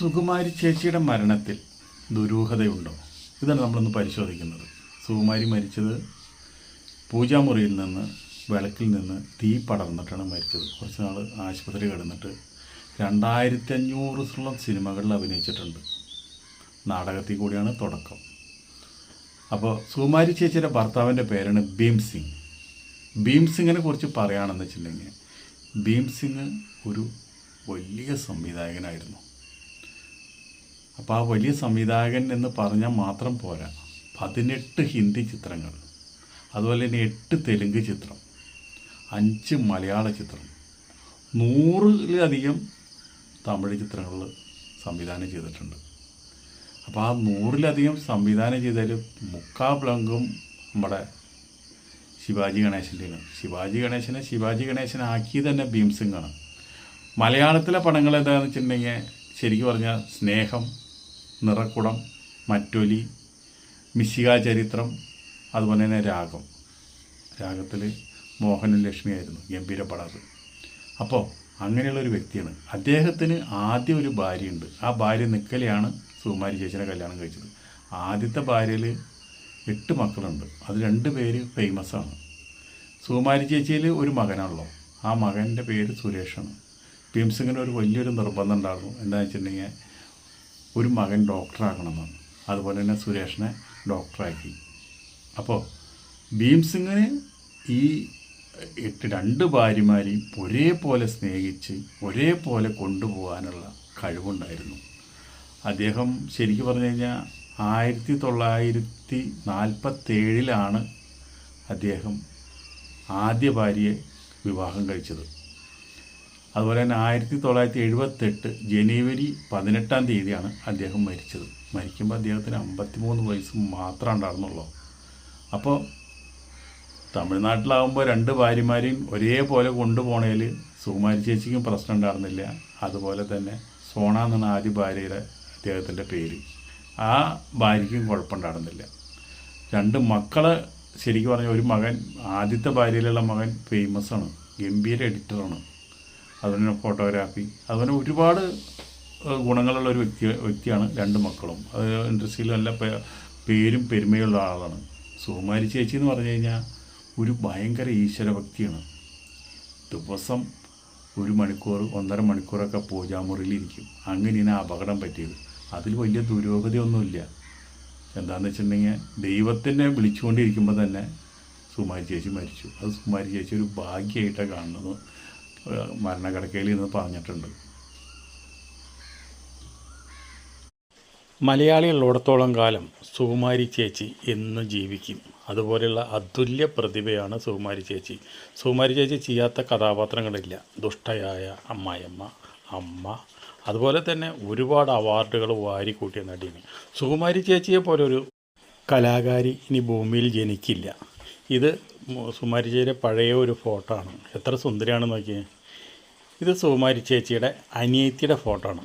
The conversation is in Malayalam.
സുകുമാരി ചേച്ചിയുടെ മരണത്തിൽ ദുരൂഹതയുണ്ടോ? ഇതാണ് നമ്മളൊന്ന് പരിശോധിക്കുന്നത്. സുകുമാരി മരിച്ചത് പൂജാമുറിയിൽ നിന്ന് വിളക്കിൽ നിന്ന് തീ പടർന്നിട്ടാണ് മരിച്ചത്. കുറച്ച് നാൾ ആശുപത്രി കിടന്നിട്ട് 2500 സിനിമകളിൽ അഭിനയിച്ചിട്ടുണ്ട്. നാടകത്തിൽ കൂടിയാണ് തുടക്കം. അപ്പോൾ സുകുമാരി ചേച്ചിയുടെ ഭർത്താവിൻ്റെ പേരാണ് ഭീം സിംഗ്. ഭീം സിംഗിനെ കുറിച്ച് പറയുകയാണെന്ന് വെച്ചിട്ടുണ്ടെങ്കിൽ, ഭീം സിംഗ് ഒരു വലിയ സംവിധായകനായിരുന്നു. അപ്പോൾ ആ വലിയ സംവിധായകൻ എന്ന് പറഞ്ഞാൽ മാത്രം പോരാ, 18 ഹിന്ദി ചിത്രങ്ങൾ, അതുപോലെ തന്നെ 8 തെലുങ്ക് ചിത്രം, 5 മലയാള ചിത്രം, 100-ലധികം തമിഴ് ചിത്രങ്ങൾ സംവിധാനം ചെയ്തിട്ടുണ്ട്. അപ്പോൾ ആ 100-ലധികം സംവിധാനം ചെയ്തതിൽ മുക്കാബ്ലങ്കും നമ്മുടെ ശിവാജി ഗണേശൻ്റെയാണ്. ശിവാജി ഗണേശനെ ആക്കിയത് തന്നെ ഭീം സിംഗാണ്. മലയാളത്തിലെ പടങ്ങൾ എന്താണെന്ന് വെച്ചിട്ടുണ്ടെങ്കിൽ, ശരിക്കും പറഞ്ഞാൽ സ്നേഹം, നിറക്കുടം, മറ്റൊലി, മിശിക ചരിത്രം, അതുപോലെ തന്നെ രാഗത്തിൽ മോഹനും ലക്ഷ്മിയായിരുന്നു ഗംഭീര പടം. അപ്പോൾ അങ്ങനെയുള്ളൊരു വ്യക്തിയാണ്. അദ്ദേഹത്തിന് ആദ്യം ഒരു ഭാര്യയുണ്ട്. ആ ഭാര്യ നിക്കലെയാണ് സുകുമാരി ചേച്ചിനെ കല്യാണം കഴിച്ചത്. ആദ്യത്തെ ഭാര്യയിൽ 8 മക്കളുണ്ട്. അത് 2 പേര് ഫേമസാണ്. സുകുമാരി ചേച്ചിയിൽ ഒരു മകനാണല്ലോ, ആ മകൻ്റെ പേര് സുരേഷാണ്. ഭീം സിംഗിന് ഒരു വലിയൊരു നിർബന്ധം ഉണ്ടായിരുന്നു. എന്താണെന്ന് വെച്ചിട്ടുണ്ടെങ്കിൽ, ഒരു മകൻ ഡോക്ടറാക്കണമെന്നാണ്. അതുപോലെ തന്നെ സുരേഷിനെ ഡോക്ടറാക്കി. അപ്പോൾ ഭീം സിംഗിന് ഈ 2 ഭാര്യമാരെയും ഒരേപോലെ സ്നേഹിച്ച് ഒരേപോലെ കൊണ്ടുപോകാനുള്ള കഴിവുണ്ടായിരുന്നു. അദ്ദേഹം ശരിക്കും പറഞ്ഞു കഴിഞ്ഞാൽ 1947 അദ്ദേഹം ആദ്യ ഭാര്യയെ വിവാഹം കഴിച്ചത്. അതുപോലെ തന്നെ 1978 ജനുവരി 18 അദ്ദേഹം മരിച്ചത്. മരിക്കുമ്പോൾ അദ്ദേഹത്തിന് 53 വയസ്സ് മാത്രമേ ഉണ്ടായിരുന്നുള്ളൂ. അപ്പോൾ തമിഴ്നാട്ടിലാവുമ്പോൾ 2 ഭാര്യമാരെയും ഒരേപോലെ കൊണ്ടുപോകണതിൽ സുകുമാരി ചേച്ചിക്കും പ്രശ്നം ഉണ്ടായിരുന്നില്ല. അതുപോലെ തന്നെ സോണ എന്നാണ് ആദ്യ ഭാര്യയുടെ അദ്ദേഹത്തിൻ്റെ പേര്. ആ ഭാര്യയ്ക്കും കുഴപ്പമുണ്ടായിരുന്നില്ല. 2 മക്കളെ ശരിക്കും പറഞ്ഞാൽ, ഒരു മകൻ, ആദ്യത്തെ ഭാര്യയിലുള്ള മകൻ ഫേമസാണ്, ഗംഭീര എഡിറ്ററാണ്, അതുപോലെ ഫോട്ടോഗ്രാഫി, അതുപോലെ ഒരുപാട് ഗുണങ്ങളുള്ള ഒരു വ്യക്തിയാണ് 2 മക്കളും. അത് ഇൻഡസ്ട്രിയിൽ നല്ല പേരും പെരുമയുള്ള ആളാണ്. സുകുമാരി ചേച്ചി എന്ന് പറഞ്ഞു കഴിഞ്ഞാൽ ഒരു ഭയങ്കര ഈശ്വരഭക്തിയാണ്. ദിവസം 1 മണിക്കൂർ 1.5 മണിക്കൂറൊക്കെ പൂജാമുറിയിലിരിക്കും. അങ്ങനെയാണ് അപകടം പറ്റിയത്. അതിൽ വലിയ ദുരൂഹതയൊന്നുമില്ല. എന്താണെന്ന് വെച്ചിട്ടുണ്ടെങ്കിൽ, ദൈവത്തിനെ വിളിച്ചുകൊണ്ടിരിക്കുമ്പോൾ തന്നെ സുകുമാരി ചേച്ചി മരിച്ചു. അത് സുകുമാരി ചേച്ചി ഒരു ഭാഗ്യമായിട്ടാണ് കാണുന്നത്. മരണക്കിടക്കയിൽ നിന്ന് പറഞ്ഞിട്ടുണ്ട്. മലയാളികളുള്ളിടത്തോളം കാലം സുകുമാരി ചേച്ചി എന്നും ജീവിക്കും. അതുപോലെയുള്ള അതുല്യ പ്രതിഭയാണ് സുകുമാരി ചേച്ചി. സുകുമാരി ചേച്ചി ചെയ്യാത്ത കഥാപാത്രങ്ങളില്ല. ദുഷ്ടയായ അമ്മായിയമ്മ, അമ്മ, അതുപോലെ തന്നെ ഒരുപാട് അവാർഡുകൾ വാരിക്കൂട്ടിയ നടിയാണ് സുകുമാരി ചേച്ചിയെ പോലൊരു കലാകാരി ഇനി ഭൂമിയിൽ ജനിക്കില്ല. ഇത് സുകുമാരി ചേച്ചിയുടെ പഴയ ഒരു ഫോട്ടോ ആണ്. എത്ര സുന്ദരിയാണെന്ന് നോക്കിയേ. ഇത് സുകുമാരി ചേച്ചിയുടെ അനിയത്തിയുടെ ഫോട്ടോ ആണ്.